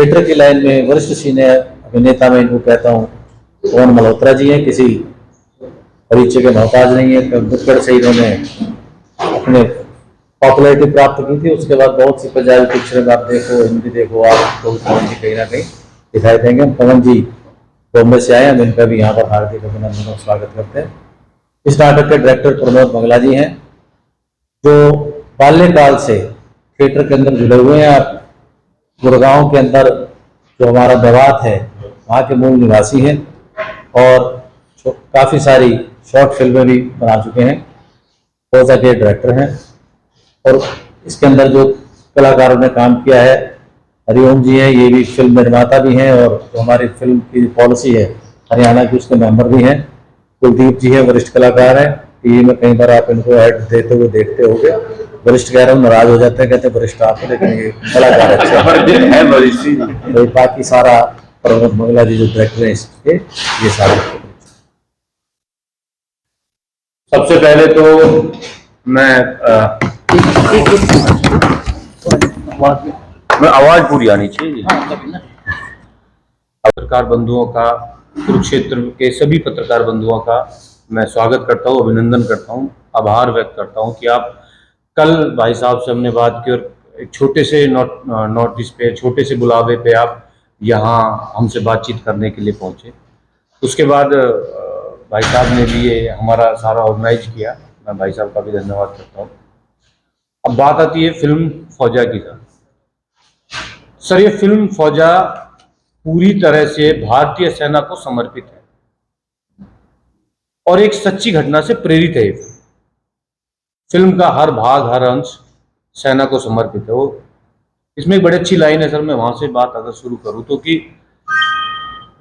Theatre की line में वरिष्ठ सीनियर अभिनेता में इनको कहता हूँ पवन मल्होत्रा जी हैं। किसी परिचय के मोहताज नहीं है। दुक्कड़ से इन्होंने अपने पॉपुलैरिटी प्राप्त की थी। उसके बाद बहुत सी पंजाबी पिक्चर में आप देखो, हिंदी देखो, आप तो पवन जी कहीं ना कहीं दिखाई देंगे। पवन जी बॉम्बे से आए, हम इनका भी यहाँ पर हार्दिक अभिनंदन और स्वागत करते हैं। इस नाटक के डायरेक्टर प्रमोद मंगला जी हैं, जो बाल्यकाल से थिएटर के अंदर जुड़े हुए हैं। आप गुड़गांव के अंदर जो हमारा दवात है वहाँ के मूल निवासी हैं और काफ़ी सारी शॉर्ट फिल्में भी बना चुके हैं। फोजा के डायरेक्टर हैं और इसके अंदर जो कलाकारों ने काम किया है, हरिओम जी हैं, ये भी फिल्म निर्माता भी हैं और जो हमारी फिल्म की पॉलिसी है हरियाणा की उसके मेंबर भी हैं। कुलदीप जी हैं, वरिष्ठ कलाकार हैं। टीवी में कई बार आप इनको ऐड देते हुए देखते होंगे। वरिष्ठ कह रहे हैं, नाराज हो जाते हैं, कहते हैं वरिष्ठ आप हैं, लेकिन ये कलाकार अच्छे हैं। तो बाकी सारा प्रमोद मंगला जी जो डायरेक्टर हैं इसके, ये सारे। सबसे पहले तो मैं आवाज पूरी आनी चाहिए। पत्रकार बंधुओं का, कुरुक्षेत्र के सभी पत्रकार बंधुओं का मैं स्वागत करता हूँ, अभिनंदन करता हूँ, आभार व्यक्त करता हूँ कि आप कल भाई साहब से हमने बात की और एक छोटे से नोटिस पे, छोटे से बुलावे पे आप यहाँ हमसे बातचीत करने के लिए पहुँचे। उसके बाद भाई साहब ने भी ये हमारा सारा ऑर्गेनाइज किया, मैं भाई साहब का भी धन्यवाद करता हूँ। अब बात आती है फिल्म फौजा की। सर ये फिल्म फौजा पूरी तरह से भारतीय सेना को समर्पित है और एक सच्ची घटना से प्रेरित है। फिल्म का हर भाग, हर अंश सेना को समर्पित है। वो इसमें एक बड़ी अच्छी लाइन है सर, मैं वहां से बात अगर शुरू करूं तो, कि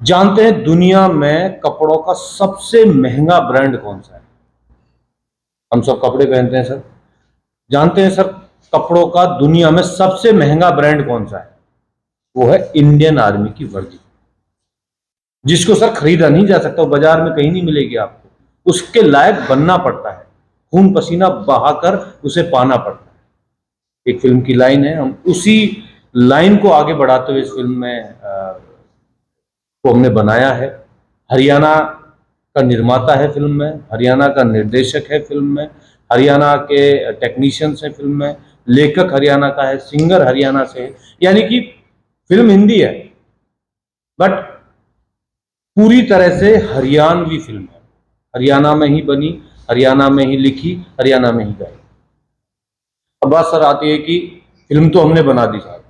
जानते हैं दुनिया में कपड़ों का सबसे महंगा ब्रांड कौन सा है? हम सब कपड़े पहनते हैं सर। जानते हैं सर कपड़ों का दुनिया में सबसे महंगा ब्रांड कौन सा है? वो है इंडियन आर्मी की वर्दी, जिसको सर खरीदा नहीं जा सकता, बाजार में कहीं नहीं मिलेगी आपको। उसके लायक बनना पड़ता है, खून पसीना बहाकर उसे पाना पड़ता है। एक फिल्म की लाइन है, हम उसी लाइन को आगे बढ़ाते हुए इस फिल्म में को हमने बनाया है। हरियाणा का निर्माता है फिल्म में, हरियाणा का निर्देशक है फिल्म में, हरियाणा के टेक्नीशियंस हैं फिल्म में, लेखक हरियाणा का है, सिंगर हरियाणा से है। यानी कि फिल्म हिंदी है बट पूरी तरह से हरियाणवी फिल्म है। हरियाणा में ही बनी, हरियाणा में ही लिखी, हरियाणा में ही गाई। अब बात सर आती है कि फिल्म तो हमने बना दी साहब,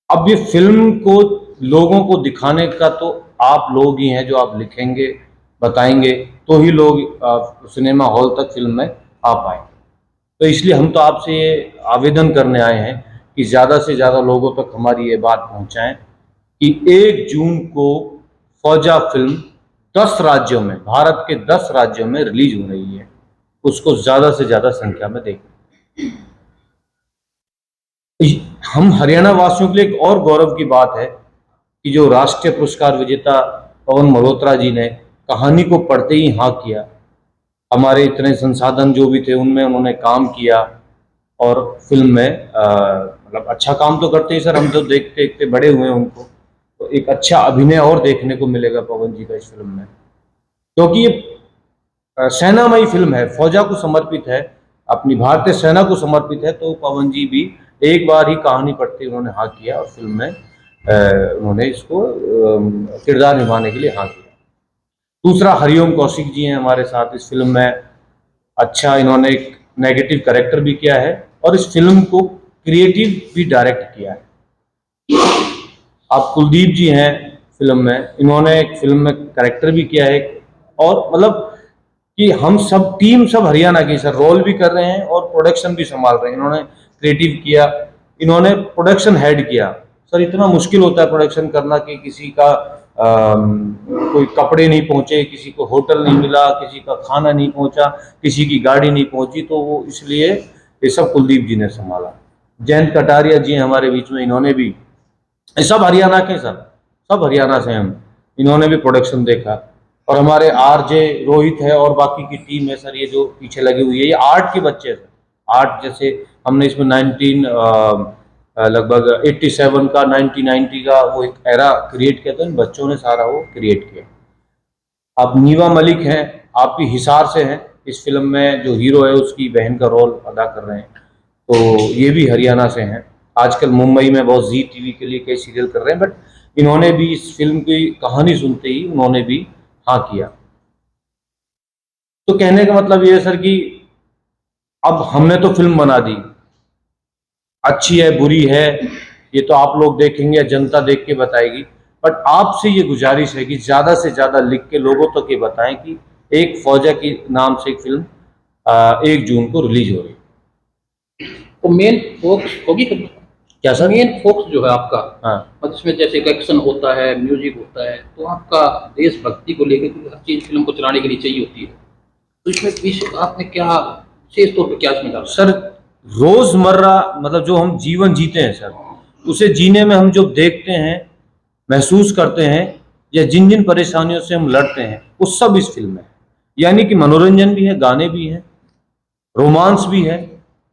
अब ये फिल्म को लोगों को दिखाने का तो आप लोग ही हैं, जो आप लिखेंगे, बताएंगे, तो ही लोग सिनेमा हॉल तक फिल्म में आ पाए। तो इसलिए हम तो आपसे ये आवेदन करने आए हैं कि ज़्यादा से ज़्यादा लोगों तक हमारी ये बात पहुंचाएं कि 1 जून को फौजा फिल्म 10 राज्यों में, भारत के 10 राज्यों में रिलीज हो रही है। उसको ज़्यादा से ज़्यादा संख्या में देखें। हम हरियाणा वासियों के लिए एक और गौरव की बात है कि जो राष्ट्रीय पुरस्कार विजेता पवन मल्होत्रा जी ने कहानी को पढ़ते ही हाँ किया। हमारे इतने संसाधन जो भी थे उनमें उन्होंने काम किया और फिल्म में मतलब अच्छा काम तो करते ही सर, हम तो देखते देखते बड़े हुए हैं उनको, तो एक अच्छा अभिनय और देखने को मिलेगा पवन जी का इस फिल्म में, क्योंकि ये सेनामयी फिल्म है, फौजा को समर्पित है, अपनी भारतीय सेना को समर्पित है। तो पवन जी भी एक बार ही कहानी पढ़ते उन्होंने हाँ किया और फिल्म में उन्होंने इसको किरदार निभाने के लिए हाँ किया। दूसरा, हरिओम कौशिक जी हैं हमारे साथ इस फिल्म में। अच्छा, इन्होंने एक नेगेटिव कैरेक्टर भी किया है और इस फिल्म को क्रिएटिव भी डायरेक्ट किया है। आप कुलदीप जी हैं फिल्म में, इन्होंने एक फिल्म में कैरेक्टर भी किया है और मतलब कि हम सब टीम सब हरियाणा की सर रोल भी कर रहे हैं और प्रोडक्शन भी संभाल रहे हैं। इन्होंने क्रिएटिव किया, इन्होंने प्रोडक्शन हेड किया। सर इतना मुश्किल होता है प्रोडक्शन करना कि किसी का कोई कपड़े नहीं पहुंचे, किसी को होटल नहीं मिला, किसी का खाना नहीं पहुंचा, किसी की गाड़ी नहीं पहुंची, तो वो इसलिए ये सब कुलदीप जी ने संभाला। जयंत कटारिया जी हमारे बीच में, इन्होंने भी, ये सब हरियाणा के सर, सब हरियाणा से हम, इन्होंने भी प्रोडक्शन देखा। और हमारे आरजे रोहित है और बाकी की टीम है सर, ये जो पीछे लगी हुई है, ये आर्ट के बच्चे हैं सर। आर्ट जैसे हमने इसमें 19 लगभग 87 का 1990 का वो एक एरा क्रिएट किया था, इन बच्चों ने सारा वो क्रिएट किया। अब नीवा मलिक हैं, आप भी हिसार से हैं, इस फिल्म में जो हीरो है उसकी बहन का रोल अदा कर रहे हैं, तो ये भी हरियाणा से हैं। आजकल मुंबई में बहुत जी टीवी के लिए कई सीरियल कर रहे हैं, बट इन्होंने भी इस फिल्म की कहानी सुनते ही उन्होंने भी हाँ किया। तो कहने का मतलब ये है सर कि अब हमने तो फिल्म बना दी, अच्छी है बुरी है ये तो आप लोग देखेंगे, जनता देख के बताएगी, बट आपसे ये गुजारिश है कि ज्यादा से ज्यादा लिख के लोगों तक ये बताएं कि एक फौजा की नाम से एक फिल्म 1 जून को रिलीज हो रही है। तो मेन फोकस होगी फिल्म, क्या सर? मेन फोकस जो है आपका, हाँ मतलब इसमें जैसे एक्शन होता है, म्यूजिक होता है, तो आपका देशभक्ति को लेकर हर चीज फिल्म को चलाने के लिए चाहिए होती है, तो इसमें आपने क्या विशेष तौर पर क्या इसमें डाला? सर, रोजमर्रा मतलब जो हम जीवन जीते हैं सर, उसे जीने में हम जो देखते हैं, महसूस करते हैं, या जिन जिन परेशानियों से हम लड़ते हैं, वो सब इस फिल्म में है। यानी कि मनोरंजन भी है, गाने भी हैं, रोमांस भी है,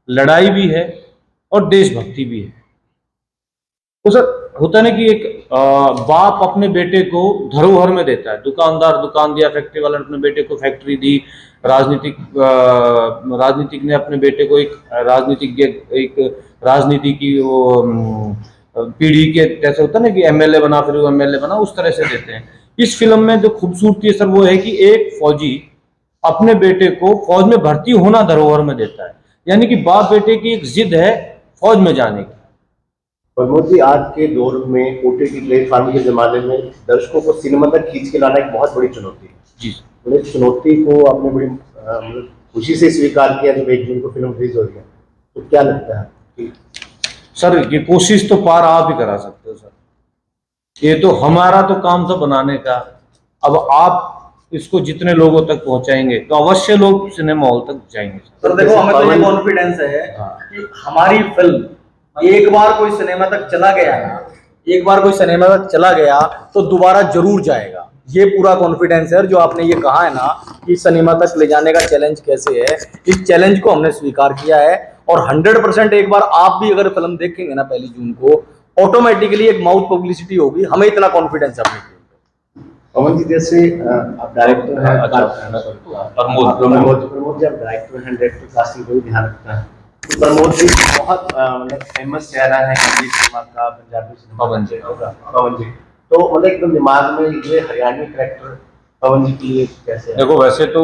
लड़ाई भी है और देशभक्ति भी है। तो सर होता है ना कि एक बाप अपने बेटे को धरोहर में देता है, दुकानदार दुकान दिया, फैक्ट्री वाला ने अपने बेटे को फैक्ट्री दी, राजनीतिक ने अपने बेटे को एक राजनीति की वो पीढ़ी के जैसे होता है ना कि एमएलए बना, फिर वो एमएलए बना, उस तरह से देते हैं। इस फिल्म में जो खूबसूरती है सर वो है कि एक फौजी अपने बेटे को फौज में भर्ती होना धरोहर में देता है, यानी कि बाप बेटे की एक जिद है फौज में जाने की। प्रमोद जी, आज के दौर में ओटीटी प्लेटफॉर्म के जमाने में दर्शकों को सिनेमा तक खींच के लाना एक बहुत बड़ी चुनौती है जी। तो इस चुनौती को आपने बड़ी मतलब खुशी से स्वीकार किया जब 1 जून को फिल्म रिलीज हो रही है, तो क्या लगता है कि सर ये कोशिश तो पार आप ही करा सकते हो सर, ये तो हमारा तो काम था बनाने का, अब आप इसको जितने लोगों तक पहुंचाएंगे तो अवश्य लोग सिनेमा हॉल तक जाएंगे। सर देखो, हमें तो ये कॉन्फिडेंस है कि हमारी फिल्म एक बार कोई सिनेमा तक चला गया ना, एक बार कोई सिनेमा तक चला गया तो दोबारा जरूर जाएगा, ये पूरा कॉन्फिडेंस है। और जो आपने ये कहा है ना कि सिनेमा तक ले जाने का चैलेंज कैसे है, इस चैलेंज को हमने स्वीकार किया है और 100% एक बार आप भी अगर फिल्म देखेंगे ना 1 जून को, ऑटोमेटिकली एक माउथ पब्लिसिटी होगी, हमें इतना कॉन्फिडेंस है अपनी फिल्म पे। पवन जी, जैसे आप डायरेक्टर हैं, प्रमोद जी आप डायरेक्टर हैं, डायरेक्टर कास्टिंग को भी ध्यान रखता है, तो प्रमोद जी बहुत मतलब फेमस चेहरा है हिंदी सिनेमा का, पंजाबी सिनेमा पवन जी। पवन जी, तो मतलब एकदम दिमाग में ये हरियाणवी कैरेक्टर पवन जी के लिए कैसे है? देखो वैसे तो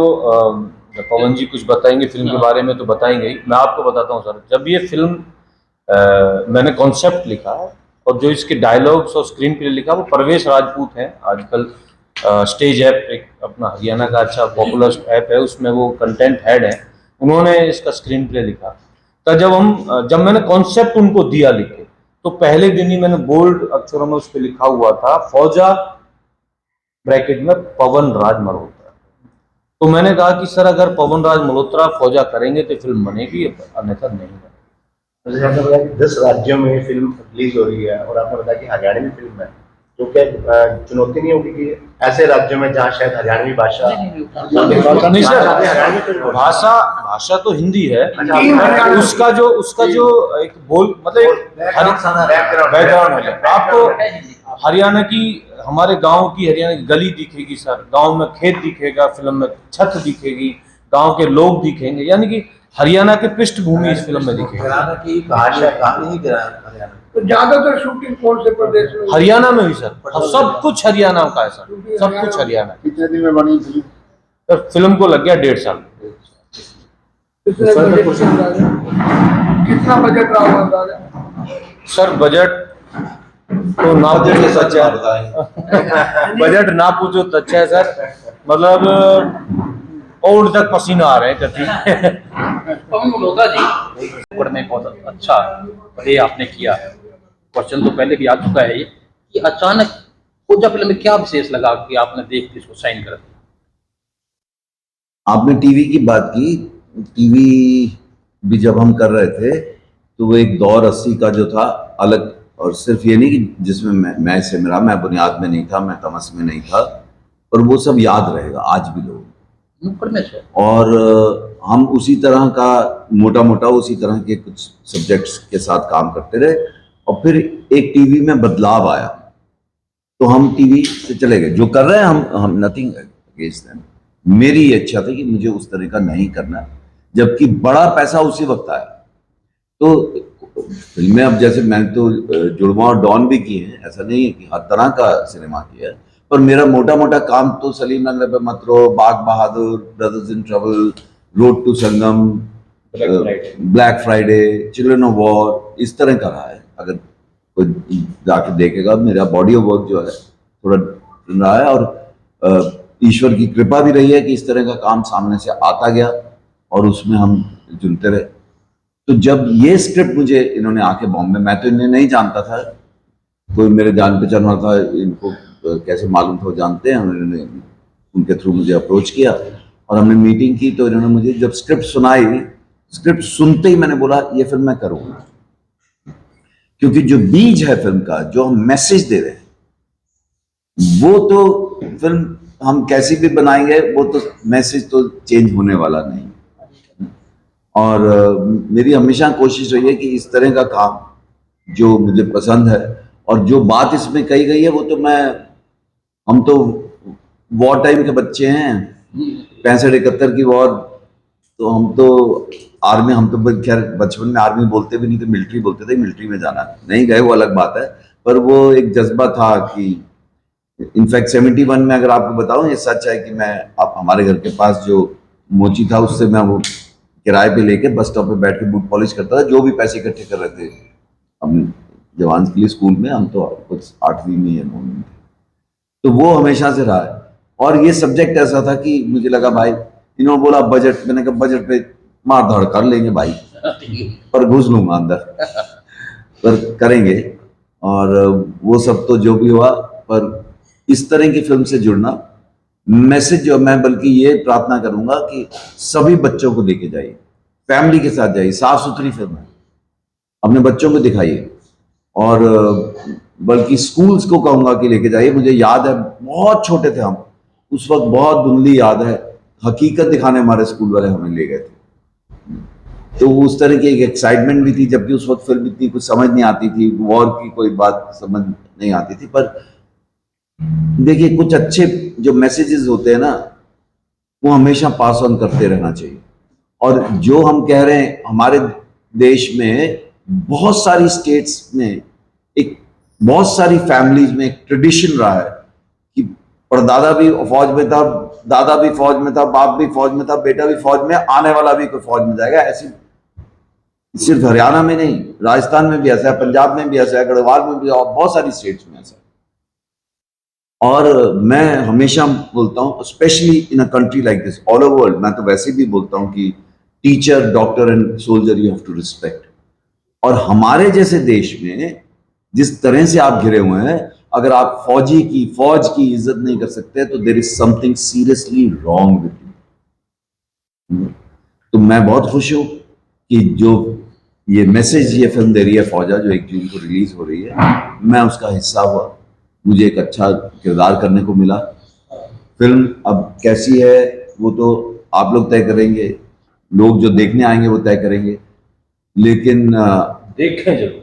पवन जी कुछ बताएंगे फिल्म के बारे में तो बताएंगे ही, मैं आपको बताता हूँ सर, जब ये फिल्म मैंने कॉन्सेप्ट लिखा और जो इसके डायलॉग्स और स्क्रीन प्ले लिखा वो परवेश राजपूत हैं, आजकल स्टेज ऐप एक अपना हरियाणा का अच्छा पॉपुलर ऐप है, उसमें वो कंटेंट हेड है, उन्होंने इसका स्क्रीन प्ले लिखा। तो जब मैंने कॉन्सेप्ट उनको दिया लिखे, तो पहले दिन ही मैंने बोल्ड अक्षरों में उस पर लिखा हुआ था फौजा ब्रैकेट में पवन राज मल्होत्रा। तो मैंने कहा कि सर अगर पवन राज मल्होत्रा फौजा करेंगे तो फिल्म बनेगी, अन्यथा नहीं बनेगी। जैसे आपने बताया कि 10 राज्यों में फिल्म रिलीज हो रही है और आपने बताया कि हरियाणवी फिल्म है, तो क्या चुनौती नहीं होगी कि ऐसे राज्यों में जहाँ शायद हरियाणवी भाषा नहीं सर, भाषा तो हिंदी है, उसका जो एक बोल मतलब बैकग्राउंड है, आपको हरियाणा की, हमारे गांव की हरियाणा की गली दिखेगी सर, गांव में खेत दिखेगा, फिल्म में छत दिखेगी, गांव के लोग दिखेंगे, यानी कि हरियाणा की पृष्ठभूमि इस फिल्म में दिखेगी। हरियाणा की भाषा कहाँ नहीं हरियाणा, तो ज्यादातर शूटिंग कौन से प्रदेश में? हरियाणा में ही सर, सब कुछ हरियाणा का है सर, सब कुछ हरियाणा। कितने दिन में बनी फिल्म? तो फिल्म को लग गया 1.5 साल। कितना बजट का अंदाजा? कितना बजट रहा होगा अंदाजा? सर बजट तो ना पूछो सच है, बजट ना पूछो तो अच्छा है सर, मतलब और तक पसीना आ रहे हैं कभी। पवन मल्होत्रा जी पढ़ने बहुत अच्छा ये आपने किया, क्वेश्चन तो पहले भी आ चुका है ये कि अचानक फौजा फिल्म में क्या विशेष लगा कि आपने देख के इसको साइन कर दिया? आपने टीवी की बात की, टीवी भी जब हम कर रहे थे तो वो एक दौर 80 का जो था अलग, और सिर्फ ये नहीं कि जिसमें मैं सिमरा, मैं बुनियाद में नहीं था, मैं तमस में नहीं था, पर वो सब याद रहेगा आज भी लोग। और हम उसी तरह का मोटा मोटा उसी तरह के कुछ सब्जेक्ट्स के साथ काम करते रहे, और फिर एक टीवी में बदलाव आया, तो हम टीवी से चले गए। जो कर रहे हैं हम नथिंग अगेंस्ट देम, मेरी ये इच्छा थी कि मुझे उस तरह का नहीं करना, जबकि बड़ा पैसा उसी वक्त आया। तो फिल्में अब जैसे मैंने तो जुड़वा और डॉन भी किए हैं, ऐसा नहीं है कि हर तरह का सिनेमा किया है, पर मेरा मोटा मोटा काम तो सलीम नगर पे मत रहो, Bagh Bahadur, brothers in trouble, road to Sangam, black Friday, children of war, इस तरह का रहा है। अगर कोई जाके देखेगा, मेरा बॉडी ऑफ वर्क जो है थोड़ा रहा है, और ईश्वर की कृपा भी रही है कि इस तरह का काम सामने से आता गया और उसमें हम चुनते रहे। तो जब ये स्क्रिप्ट मुझे इन्होंने आके बॉम्बे, मैं तो इन्हें नहीं जानता था, कोई मेरे जान पहचान वाला था, इनको कैसे मालूम था वो जानते हैं, उन्होंने उनके थ्रू मुझे अप्रोच किया और हमने मीटिंग की। तो इन्होंने मुझे जब स्क्रिप्ट सुनाई, स्क्रिप्ट सुनते ही मैंने बोला ये फिल्म मैं करूँगा, क्योंकि जो बीज है फिल्म का, जो हम मैसेज दे रहे हैं, वो तो फिल्म हम कैसी भी बनाएंगे, वो तो मैसेज तो चेंज होने वाला नहीं। और मेरी हमेशा कोशिश रही है कि इस तरह का काम जो मुझे पसंद है, और जो बात इसमें कही गई है वो तो हम तो वॉर टाइम के बच्चे हैं, 65-71 की वॉर, तो हम तो आर्मी, हम तो खैर बचपन में आर्मी बोलते भी नहीं थे, मिलिट्री बोलते थे, मिलिट्री में जाना नहीं गए वो अलग बात है, पर वो एक जज्बा था कि इनफैक्ट 71 में अगर आपको बताऊं, ये सच है कि मैं आप हमारे घर के पास जो मोची था उससे मैं वो किराए पे लेके बस स्टॉप पे बैठ के बूट पॉलिश करता था, जो भी पैसे इकट्ठे कर रहे थे हम जवान के लिए स्कूल में, हम तो कुछ 8वीं में या 9वीं में थे, तो वो हमेशा से रहा है। और ये सब्जेक्ट ऐसा था कि मुझे लगा भाई, इन्होंने बोला बजट, मैंने कहा बजट पे मार धाड़ कर लेंगे भाई, पर घुस लूंगा अंदर, पर करेंगे। और वो सब तो जो भी हुआ, पर इस तरह की फिल्म से जुड़ना, मैसेज जो मैं बल्कि ये प्रार्थना करूंगा कि सभी बच्चों को लेके जाइए, फैमिली के साथ जाइए, साफ सुथरी फिल्म है, अपने बच्चों को दिखाइए, और बल्कि स्कूल्स को कहूंगा कि लेके जाइए। मुझे याद है बहुत छोटे थे हम, उस वक्त बहुत धुंधली याद है, हकीकत दिखाने हमारे स्कूल वाले हमें ले गए थे, तो उस तरह की एक एक्साइटमेंट भी थी, जबकि उस वक्त फिल्म इतनी कुछ समझ नहीं आती थी, वॉर की कोई बात समझ नहीं आती थी। पर देखिए, कुछ अच्छे जो मैसेजेस होते हैं ना, वो हमेशा पास ऑन करते रहना चाहिए। और जो हम कह रहे हैं, हमारे देश में बहुत सारी स्टेट्स में एक, बहुत सारी फैमिलीज में एक ट्रेडिशन रहा है कि परदादा भी फौज में था, दादा भी फौज में था, बाप भी फौज में था, बेटा भी फौज में, आने वाला भी कोई फौज में जाएगा। ऐसी सिर्फ हरियाणा में नहीं, राजस्थान में भी ऐसा है, पंजाब में भी ऐसा है, गढ़वाल में भी, और बहुत सारी स्टेट्स में ऐसा है। और मैं हमेशा बोलता हूँ, specially in a country like this, all over world, मैं तो वैसे भी बोलता हूँ कि teacher, doctor and soldier you have to respect. और हमारे जैसे देश में जिस तरह से आप घिरे हुए हैं, अगर आप फौज की इज्जत नहीं कर सकते, तो there is something seriously wrong with you. तो मैं बहुत खुश हूं कि जो ये मैसेज ये फिल्म दे रही है फौजा, जो 1 जून को रिलीज हो रही है, मैं उसका हिस्सा हुआ, मुझे एक अच्छा किरदार करने को मिला। फिल्म अब कैसी है वो तो आप लोग तय करेंगे, लोग जो देखने आएंगे वो तय करेंगे, लेकिन देखें जरूर।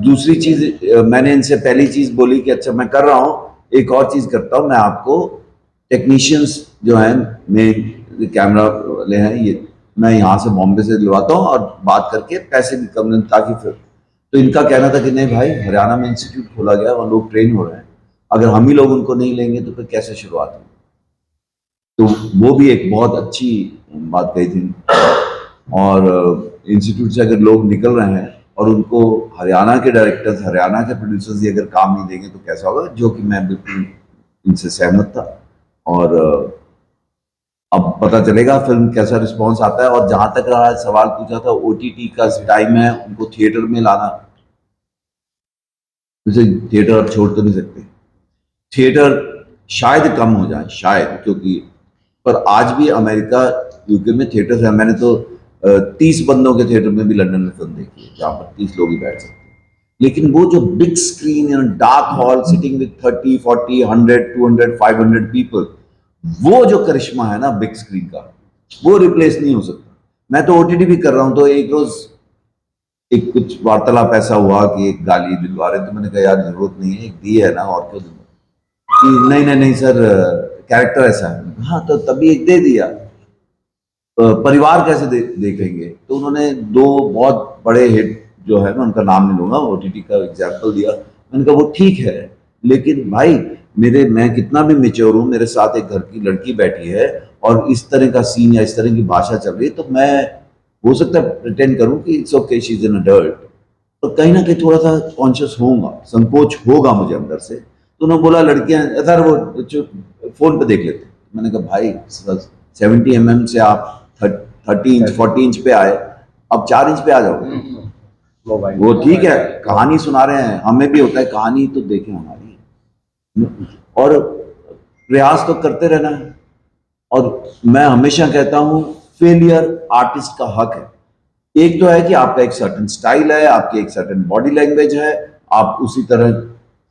दूसरी चीज, मैंने इनसे पहली चीज बोली कि अच्छा मैं कर रहा हूं, एक और चीज करता हूं, मैं आपको टेक्नीशियंस जो हैं, मेन कैमरा वाले हैं, ये मैं यहाँ से बॉम्बे से दिलवाता हूँ, और बात करके पैसे भी कम, ताकि फिर, तो इनका कहना था कि नहीं भाई, हरियाणा में इंस्टीट्यूट खोला गया, वहाँ लोग ट्रेन हो रहे हैं, अगर हम ही लोग उनको नहीं लेंगे तो फिर कैसे शुरुआत होगी। तो वो भी एक बहुत अच्छी बात कही थी। और इंस्टीट्यूट से अगर लोग निकल रहे हैं और उनको हरियाणा के डायरेक्टर्स, हरियाणा के प्रोड्यूसर्स ही अगर काम नहीं देंगे तो कैसा होगा, जो कि मैं बिल्कुल इनसे सहमत था। और अब पता चलेगा फिल्म कैसा रिस्पांस आता है। और जहां तक रहा सवाल पूछा था, OTT का टाइम है, उनको थिएटर में लाना, जैसे थिएटर अब छोड़ तो नहीं सकते, थिएटर शायद कम हो जाए, शायद, क्योंकि पर आज भी अमेरिका, यूके में थिएटर है। मैंने तो 30 बंदों के थिएटर में भी लंदन में फिल्म देखी है, जहां पर 30 लोग ही बैठ सकते हैं। लेकिन वो जो big screen, dark hall, sitting with 30, 40, 100, 200, 500 people, वो जो करिश्मा है ना बिग स्क्रीन का, वो रिप्लेस नहीं हो सकता। मैं तो OTT भी कर रहा हूं, तो एक रोज एक कुछ वार्तालाप ऐसा हुआ कि एक गाली दिलवा रहे, तो मैंने कहा यार जरूरत नहीं है, एक दी है ना, और क्यों दूंगा? कि नहीं नहीं नहीं सर, कैरेक्टर ऐसा है। हाँ, तो तभी एक दे दिया। परिवार कैसे देखेंगे? तो उन्होंने दो बहुत बड़े हिट जो है, मैं उनका नाम नहीं लूंगा, ओटीटी का एग्जाम्पल दिया। मैंने कहा वो ठीक है, लेकिन भाई मैं कितना भी मेच्योर हूं, मेरे साथ एक घर की लड़की बैठी है और इस तरह का सीन या इस तरह की भाषा चल रही है, तो मैं हो सकता है प्रिटेंड करूं कि it's okay, she is an adult, तो कहीं ना कहीं थोड़ा सा कॉन्शियस होगा, संकोच होगा मुझे अंदर से। तो उन्होंने बोला लड़कियां सर वो फोन पे देख लेते। मैंने कहा भाई 70 mm से आप 30 इंच 40 इंच पे आए, अब 4 इंच पे आ जाओगे। वो ठीक है, कहानी सुना रहे हैं, हमें भी होता है कहानी तो देखें हमारी, और प्रयास तो करते रहना है। और मैं हमेशा कहता हूं फेलियर आर्टिस्ट का हक है। एक तो है कि आपका एक सर्टेन स्टाइल है, आपकी एक सर्टेन बॉडी लैंग्वेज है, आप उसी तरह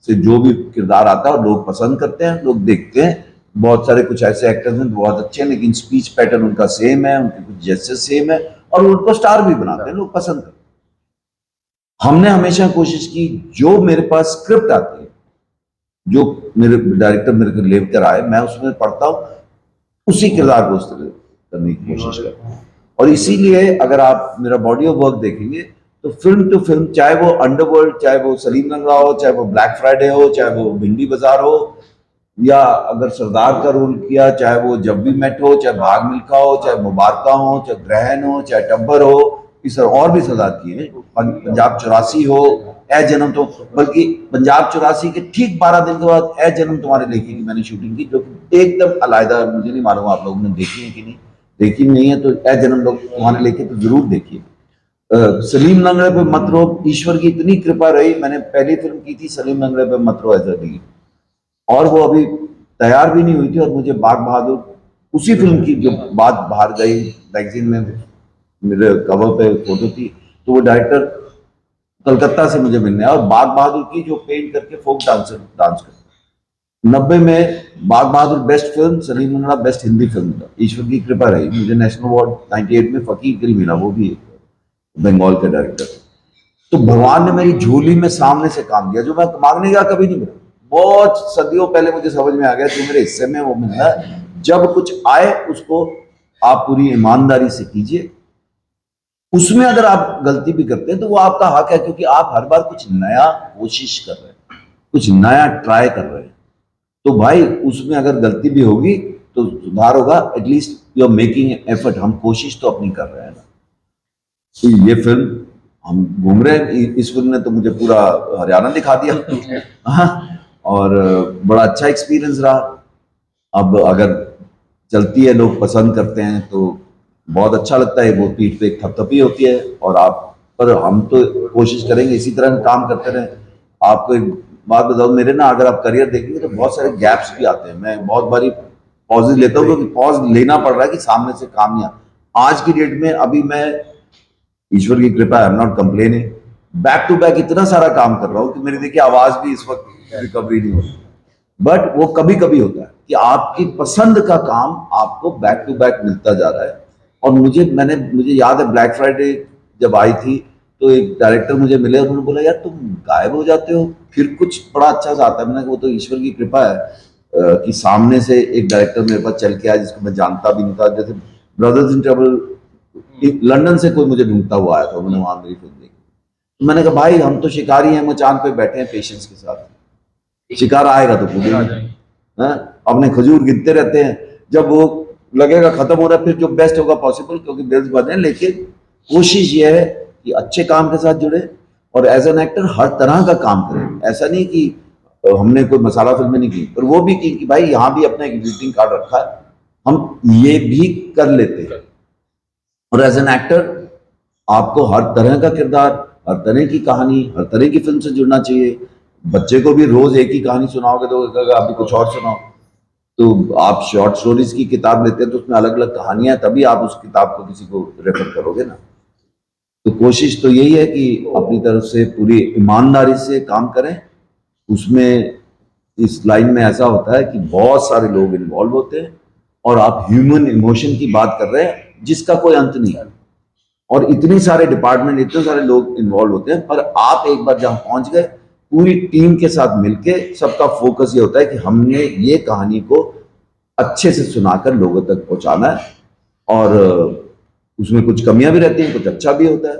से जो भी किरदार आता है लोग पसंद करते हैं, लोग देखते हैं। बहुत सारे कुछ ऐसे एक्टर्स हैं बहुत अच्छे हैं, लेकिन स्पीच पैटर्न उनका सेम है, उनके कुछ जेस्चर सेम है, और उनको स्टार भी बनाते हैं, लोग पसंद करते हैं। हमने हमेशा कोशिश की, जो मेरे पास स्क्रिप्ट आती है, जो मेरे डायरेक्टर मेरे को लेकर आए, मैं उसमें पढ़ता हूँ, उसी किरदार को उस तरह करने की कोशिश करता हूँ। और इसीलिए अगर आप मेरा बॉडी ऑफ वर्क देखेंगे तो फिल्म टू फिल्म, चाहे वो अंडरवर्ल्ड, चाहे वो सलीम रंगरा हो, चाहे वो ब्लैक फ्राइडे हो, चाहे वो भिंडी बाजार हो, या अगर सरदार का रोल किया, चाहे वो जब भी मेट हो, चाहे भाग मिल्खा हो, चाहे मुबारका हो, चाहे ग्रहण हो, चाहे टब्बर हो, इस और भी सरदार किए, पंजाब 84 हो, ए जन्म, तो बल्कि पंजाब 84 के ठीक 12 दिन के बाद ए जन्म तुम्हारे लेके की मैंने शूटिंग की, जो कि एकदम अलग, मुझे नहीं मालूम आप लोगों ने देखी है कि नहीं, देखी नहीं है तो ए जन्म लोग तुम्हारे लेके तो जरूर देखिए। सलीम लंगड़े पे मत रो, ईश्वर की इतनी कृपा रही, मैंने पहली फिल्म की थी सलीम लंगड़े पे मत रो एज अ लीड, और वो अभी तैयार भी नहीं हुई थी, और मुझे बाग बहादुर उसी फिल्म की जो बात बाहर गई मैगजीन में, मेरे कवर पे फोटो थी, तो वो डायरेक्टर कलकत्ता से मुझे मिलने आया, और बाग बहादुर की जो पेंट करके फोक डांस करते 90 में बाग बहादुर बेस्ट फिल्म, सलीम लंगड़ा बेस्ट हिंदी फिल्म था। ईश्वर की कृपा रही, मुझे नेशनल अवार्ड 98 में फकीर के लिए मिला, वो भी बंगाल का डायरेक्टर। तो भगवान ने मेरी झोली में सामने से काम दिया, जो मैं मांगने का कभी नहीं मिला। बहुत सदियों पहले मुझे समझ में आ गया जो मेरे हिस्से में वो मिलना है। जब कुछ आए उसको आप पूरी ईमानदारी से कीजिए, उसमें अगर आप गलती भी करते हैं तो वो आपका हक है, क्योंकि आप हर बार कुछ नया कोशिश कर रहे हैं, कुछ नया ट्राई कर रहे हैं। तो भाई उसमें अगर गलती भी होगी तो सुधार होगा, at least you are making effort, हम कोशिश तो अपनी कर रहे हैं ना। तो ये फिल्म हम घूम रहे हैं, इस फिल्म ने तो मुझे पूरा हरियाणा दिखा दिया। हाँ, और बड़ा अच्छा एक्सपीरियंस रहा। अब अगर चलती है, लोग पसंद करते हैं तो बहुत अच्छा लगता है, वो पीठ पे एक थपथपी होती है। और आप पर हम तो कोशिश करेंगे इसी तरह काम करते रहें। आपको एक बात बताओ, मेरे ना अगर आप करियर देखेंगे तो बहुत सारे गैप्स भी आते हैं, मैं बहुत बारी पॉज लेता हूँ, क्योंकि पॉज लेना पड़ रहा है कि सामने से काम नहीं आ। आज की डेट में अभी मैं, ईश्वर की कृपा, I am not complaining, back to back इतना सारा काम कर रहा हूँ कि मेरी देखिए आवाज भी इस वक्त रिकवरी नहीं होती। बट वो कभी कभी होता है कि आपकी पसंद का काम आपको बैक टू बैक मिलता जा रहा है। और मुझे याद है ब्लैक फ्राइडे जब आई थी तो एक डायरेक्टर मुझे मिले, उन्होंने बोला यार तुम गायब हो जाते हो, फिर कुछ बड़ा अच्छा सा आता है। मैंने कहा वो तो ईश्वर की कृपा है कि सामने से एक डायरेक्टर मेरे पास चल के आया जिसको मैं जानता भी नहीं था। जैसे ब्रदर्स इन ट्रबल लंदन से कोई मुझे ढूंढता हुआ आया था, उन्होंने वहां मेरी फिल्म देखी। तो मैंने कहा भाई हम तो शिकारी हैं, मचान पे बैठे हैं पेशेंस के साथ, शिकार आएगा तो पूरे अपने खजूर गिनते रहते हैं, जब वो लगेगा खत्म हो रहा है फिर जो बेस्ट होगा पॉसिबल, क्योंकि बिल्स बने। लेकिन कोशिश ये है कि अच्छे काम के साथ जुड़े और एज एन एक्टर हर तरह का काम करें। ऐसा नहीं कि हमने कोई मसाला फिल्में नहीं की, पर वो भी की कि भाई यहाँ भी अपना एक विजिटिंग कार्ड रखा है, हम ये भी कर लेते हैं। और एज एन एक्टर आपको हर तरह का किरदार, हर तरह की कहानी, हर तरह की फिल्म से जुड़ना चाहिए। बच्चे को भी रोज एक ही कहानी सुनाओगे तो कहेगा आप भी कुछ और सुनाओ। तो आप शॉर्ट स्टोरीज की किताब लेते हैं तो उसमें अलग अलग कहानियां, तभी आप उस किताब को किसी को रेफर करोगे ना। तो कोशिश तो यही है कि अपनी तरफ से पूरी ईमानदारी से काम करें। उसमें इस लाइन में ऐसा होता है कि बहुत सारे लोग इन्वॉल्व होते हैं और आप ह्यूमन इमोशन की बात कर रहे हैं जिसका कोई अंत नहीं है। और इतने सारे डिपार्टमेंट, इतने सारे लोग इन्वॉल्व होते हैं, पर आप एक बार जहां पहुंच गए, पूरी टीम के साथ मिलके सबका फोकस ये होता है कि हमने ये कहानी को अच्छे से सुनाकर लोगों तक पहुंचाना है। और उसमें कुछ कमियां भी रहती हैं, कुछ अच्छा भी होता है,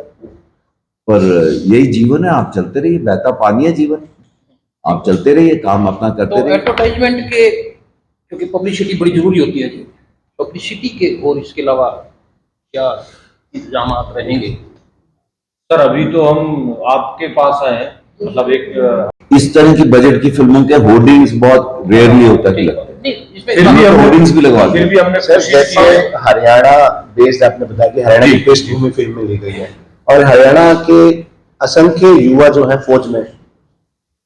पर यही जीवन है। आप चलते रहिए, बहता पानी है जीवन, आप चलते रहिए, काम अपना करते तो रहिए। एडवर्टाइजमेंट के, क्योंकि पब्लिसिटी बड़ी जरूरी होती है जी, पब्लिसिटी के और इसके अलावा क्या इंतजाम रहेंगे? सर अभी तो हम आपके पास आए हैं, मतलब एक इस तरह की बजट की फिल्मों के होर्डिंग्स बहुत रेयरली होता है। नहीं, इसमें फिर भी हम होर्डिंग्स भी लगवा फिर भी हमने सर कोशिश की जैसे है। हरियाणा बेस्ड आपने बताया कि हरियाणा की पृष्ठभूमि फिल्म में ली गई है, और हरियाणा के असंख्य युवा जो है फौज में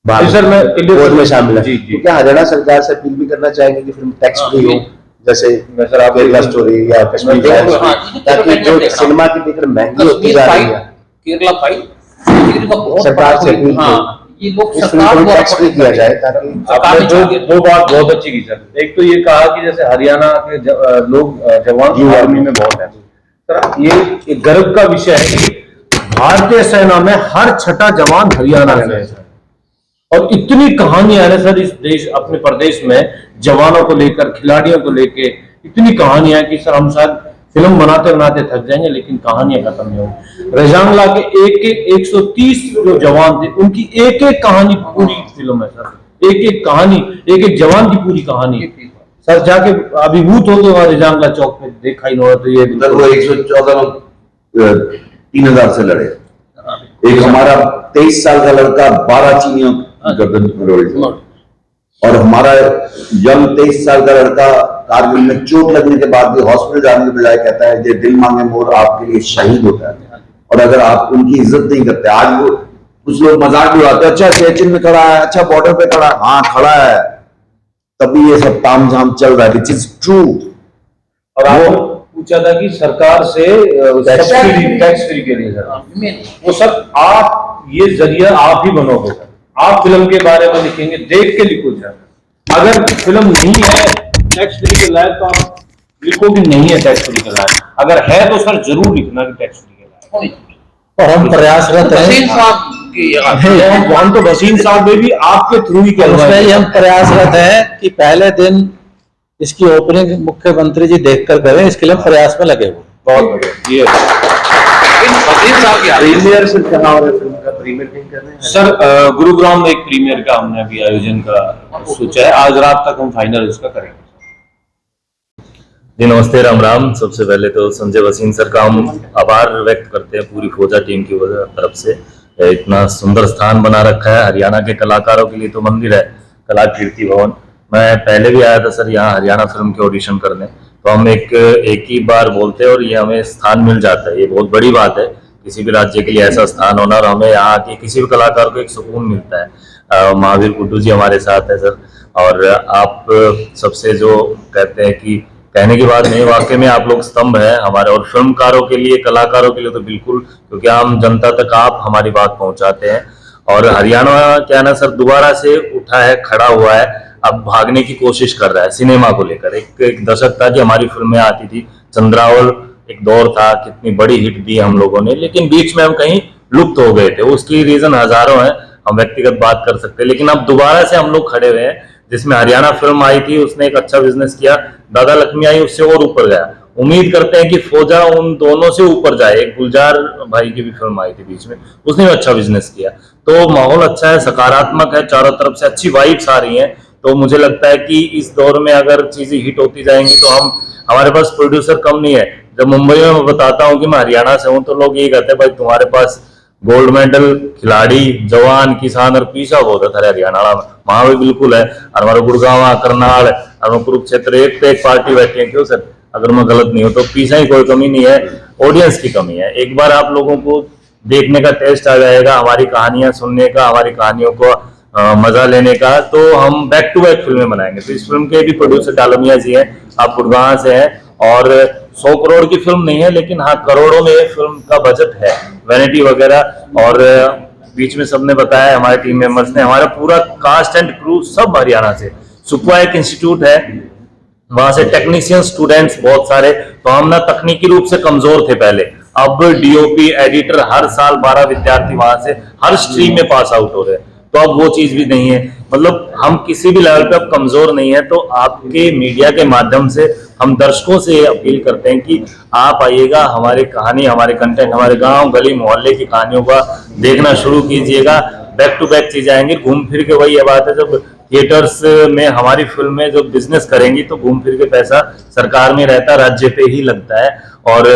जी सर, मैं फौज में शामिल है। जी, जी। तो क्या हरियाणा सरकार से अपील भी करना चाहेंगे कि फिल्म टैक्स फ्री हो, जैसे सर आप केरला स्टोरी या कश्मीर मैं फाइल्स, हाँ, ताकि जो देख रहा सिनेमा की टिकट महंगी होती कश्मीर जा रही फाइल, है, केरला फाइल, केरला का बहुत सरकार से बड़ा कोई- अपील हाँ, ये लोग इस फिल्म सरकार को द्वारा टैक्स फ्री किया जाए, ताकि आपने दो बात बहुत अच्छी की सर। एक तो ये कहा कि जैसे हरियाणा के लोग जवान युवा आर्मी में बहुत है सर, ये एक गर्व का विषय है कि भारतीय सेना में हर छठा जवान हरियाणा से है सर। और इतनी कहानियां हैं सर इस देश, अपने प्रदेश में जवानों को लेकर, खिलाड़ियों को लेकर इतनी कहानियां कि सर हम शायद फिल्म बनाते बनाते थक जाएंगे, लेकिन कहानियां खत्म नहीं होंगी। रजांगला के 130 जो जवान थे, उनकी एक एक कहानी पूरी फिल्म है सर। एक एक कहानी, एक एक जवान की पूरी कहानी सर। जाके अभिभूत हो गए वहां रजांगला चौक में, देखा ही नहीं हो तो ये उधर वो 114 लोग 3000 से लड़े। एक हमारा 23 साल का लड़का 12 चीनियों गर्दन फरोड़ी, और हमारा यंग 23 साल का लड़का कारगिल में चोट लगने के बाद भी हॉस्पिटल जाने के बजाय कहता है ये दिल मांगे मोर आपके लिए शहीद होता है। और अगर आप उनकी इज्जत नहीं करते, आज वो कुछ लोग मजाक भी उड़ाते हैं, अच्छा सियाचिन में खड़ा है, अच्छा बॉर्डर पे खड़ा है, हाँ खड़ा है, तभी ये सब तामझाम चल रहा है, विच इज ट्रू। और आपने पूछा था कि सरकार से सब्सिडी टैक्स फ्री के लिए सर, वो सर आप ये जरिया आप ही बनोगे सर। आप फिल्म के बारे में लिखेंगे, देख के लिखो सर। अगर फिल्म नहीं है टैक्स फ्री के लायक तो आप लिखो कि नहीं है टैक्स फ्री के लायक, अगर है तो सर जरूर लिखना कि टैक्स फ्री के लायक। और हम प्रयासरत वसीम हैं, साहब की हम तो वसीम साहब में भी आपके थ्रू ही उसमें ही हम प्रयासरत हैं कि पहले दिन इसकी ओपनिंग मुख्यमंत्री जी देखकर करें, इसके लिए हम प्रयास में लगे हुए। बहुत बढ़िया ये वसीम साहब की प्रीमियर से कहा हो रहा है, फिल्म का प्रीमियर नहीं कर रहे हैं सर गुरुग्राम में एक प्रीमियर का हमने अभी आयोजन का सोचा है, आज रात तक हम फाइनल इसका करेंगे। जी नमस्ते, राम राम। सबसे पहले तो संजय वसीम सर का हम आभार व्यक्त करते हैं पूरी फौजा टीम की तरफ से। इतना सुंदर स्थान बना रखा है हरियाणा के कलाकारों के लिए, तो मंदिर है कला कीर्ति भवन। मैं पहले भी आया था सर यहाँ हरियाणा फिल्म के ऑडिशन करने, तो हम एक ही बार बोलते हैं और ये हमें स्थान मिल जाता है। ये बहुत बड़ी बात है किसी भी राज्य के लिए ऐसा स्थान होना, और हमें यहाँ के किसी भी कलाकार को एक सुकून मिलता है। महावीर गुड्डू जी हमारे साथ है सर, और आप सबसे जो कहते हैं कि कहने की बात नहीं, वाकई में आप लोग स्तंभ हैं हमारे, और फिल्मकारों के लिए, कलाकारों के लिए तो बिल्कुल, क्योंकि आम जनता तक आप हमारी बात पहुंचाते हैं। और हरियाणा क्या ना सर दोबारा से उठा है, खड़ा हुआ है, अब भागने की कोशिश कर रहा है सिनेमा को लेकर। एक दशक था कि हमारी फिल्में आती थी, चंद्रावल एक दौर था, कितनी बड़ी हिट दी हम लोगों ने, लेकिन बीच में हम कहीं लुप्त हो गए थे। उसकी रीजन हजारों हैं, हम व्यक्तिगत बात कर सकते हैं, लेकिन अब दोबारा से हम लोग खड़े हुए हैं। जिसमें हरियाणा फिल्म आई थी उसने एक अच्छा बिजनेस किया, दादा लक्ष्मी आई उससे और ऊपर गया। उम्मीद करते हैं कि फौजा उन दोनों से ऊपर जाए। एक गुलजार भाई की भी फिल्म आई थी बीच में, उसने भी अच्छा बिजनेस किया। तो माहौल अच्छा है, सकारात्मक है, चारों तरफ से अच्छी वाइब्स आ रही हैं। तो मुझे लगता है कि इस दौर में अगर चीजें हिट होती जाएंगी तो हमारे पास प्रोड्यूसर कम नहीं है। जब मुंबई में मैं बताता हूँ कि मैं हरियाणा से हूँ, तो लोग यही कहते हैं भाई तुम्हारे पास गोल्ड मेडल खिलाड़ी, जवान, किसान और पीसा बहुत है हरियाणा में। वहां भी बिल्कुल है, और हमारा गुड़गांव, करनाल और कुरुक्षेत्र, एक पे एक पार्टी बैठी है। क्यों सर, अगर मैं गलत नहीं हूँ तो पीछा ही कोई कमी नहीं है, ऑडियंस की कमी है। एक बार आप लोगों को देखने का टेस्ट आ जाएगा, हमारी कहानियां सुनने का, हमारी कहानियों को मजा लेने का, तो हम बैक टू बैक फिल्में बनाएंगे। तो इस फिल्म के भी प्रोड्यूसर डालमिया जी हैं, आप गुड़गांव से हैं, और 100 करोड़ की फिल्म नहीं है, लेकिन हाँ करोड़ों में फिल्म का बजट है, वैनिटी वगैरह। और बीच में सबने बताया, हमारे टीम मेंबर्स ने, हमारा पूरा कास्ट एंड क्रू सब हरियाणा से। सुकवा एक इंस्टीट्यूट है, वहां से टेक्नीशियन स्टूडेंट्स बहुत सारे। तो हम ना तकनीकी रूप से कमजोर थे पहले, अब डीओपी एडिटर हर साल 12 विद्यार्थी वहां से हर स्ट्रीम में पास आउट हो रहे हैं, तो अब वो चीज भी नहीं है। मतलब हम किसी भी लेवल पे अब कमजोर नहीं है। तो आपके मीडिया के माध्यम से हम दर्शकों से अपील करते हैं कि आप आइएगा, हमारी कहानी, हमारे कंटेंट, हमारे गांव गली मोहल्ले की कहानियों का देखना शुरू कीजिएगा। बैक टू बैक चीजें आएंगी, घूम फिर के वही बात है, जब थिएटर्स में हमारी फिल्में जो बिजनेस करेंगी तो घूम फिर के पैसा सरकार में रहता है, राज्य पे ही लगता है। और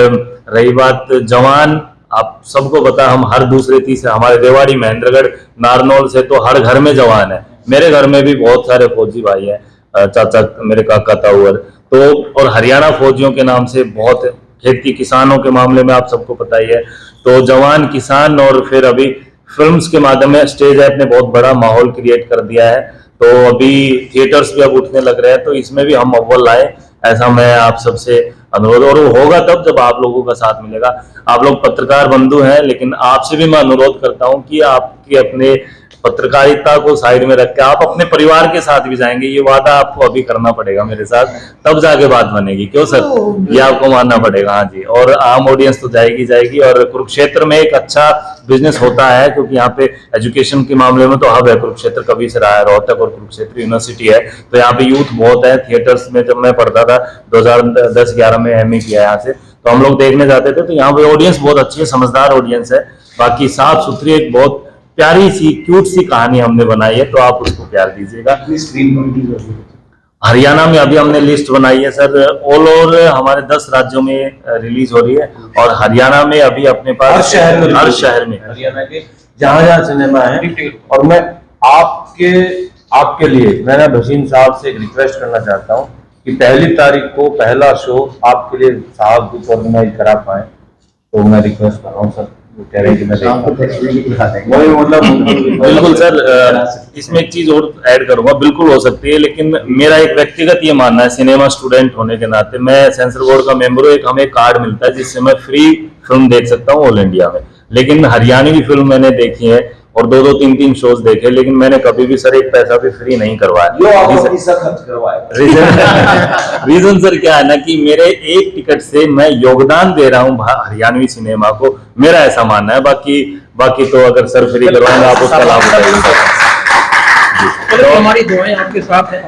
रही बात जवान, आप सबको पता, हम हर दूसरे तीसरे, हमारे रेवाड़ी, महेंद्रगढ़, नारनौल से तो हर घर में जवान है। मेरे घर में भी बहुत सारे फौजी भाई हैं, चाचा मेरे काका ताऊर, तो और हरियाणा फौजियों के नाम से बहुत खेती किसानों के मामले में आप सबको पता ही है। तो जवान, किसान, और फिर अभी फिल्म्स के माध्यम में स्टेज ऐप ने बहुत बड़ा माहौल क्रिएट कर दिया है। तो अभी थिएटर्स भी अब उठने लग रहे हैं, तो इसमें भी हम अव्वल लाए, ऐसा मैं आप सबसे अनुरोध, और वो होगा तब जब आप लोगों का साथ मिलेगा। आप लोग पत्रकार बंधु हैं, लेकिन आपसे भी मैं अनुरोध करता हूं कि आपके अपने पत्रकारिता को साइड में रख के आप अपने परिवार के साथ भी जाएंगे, ये वादा आपको अभी करना पड़ेगा मेरे साथ, तब जाके बात बनेगी। क्यों सर, ये आपको मानना पड़ेगा। हाँ जी, और आम ऑडियंस तो जाएगी जाएगी। और कुरुक्षेत्र में एक अच्छा बिजनेस होता है, क्योंकि यहाँ पे एजुकेशन के मामले में तो हब है कुरुक्षेत्र, कभी से रहा है, रोहतक और कुरुक्षेत्र यूनिवर्सिटी है, तो यहाँ पे यूथ बहुत है। थिएटर्स में जब मैं पढ़ता था 2010-11 में MA किया यहाँ से, तो हम लोग देखने जाते थे, तो यहाँ पे ऑडियंस बहुत अच्छी है, समझदार ऑडियंस है। बाकी साफ सुथरी एक बहुत प्यारी सी क्यूट सी कहानी हमने बनाई है, तो आप उसको प्यार दीजिएगा। हरियाणा में अभी हमने लिस्ट बनाई है सर, ऑल ओवर हमारे 10 राज्यों में रिलीज हो रही है, और हरियाणा में अभी अपने पास हर शहर में हरियाणा के जहां जहां सिनेमा है। और मैं आपके लिए मैंने भसीन साहब से एक रिक्वेस्ट करना चाहता हूं कि 1 तारीख को पहला शो आपके लिए साहब ऑर्गेनाइज करा पाए, तो मैं रिक्वेस्ट कर रहा हूँ सर। वो कह रहे हैं कि मैं वही मतलब बिल्कुल सर, इसमें एक चीज और ऐड करूंगा, बिल्कुल हो सकती है, लेकिन मेरा एक व्यक्तिगत ये मानना है, सिनेमा स्टूडेंट होने के नाते, मैं सेंसर बोर्ड का मेंबर हूँ, एक हमें कार्ड मिलता है जिससे मैं फ्री फिल्म देख सकता हूँ ऑल इंडिया में। लेकिन हरियाणवी फिल्म मैंने देखी है और 2-2, 3-3 शोज देखे, लेकिन मैंने कभी भी सर एक पैसा भी फ्री नहीं करवाया। रीजन सर क्या है ना, कि मेरे एक टिकट से मैं योगदान दे रहा हूँ हरियाणवी सिनेमा को, मेरा ऐसा मानना है। बाकी तो अगर सर फ्री करवाएंगे आप उसका लाभ उठाइएगा। चलो, हमारी दुआएं आपके साथ हैं।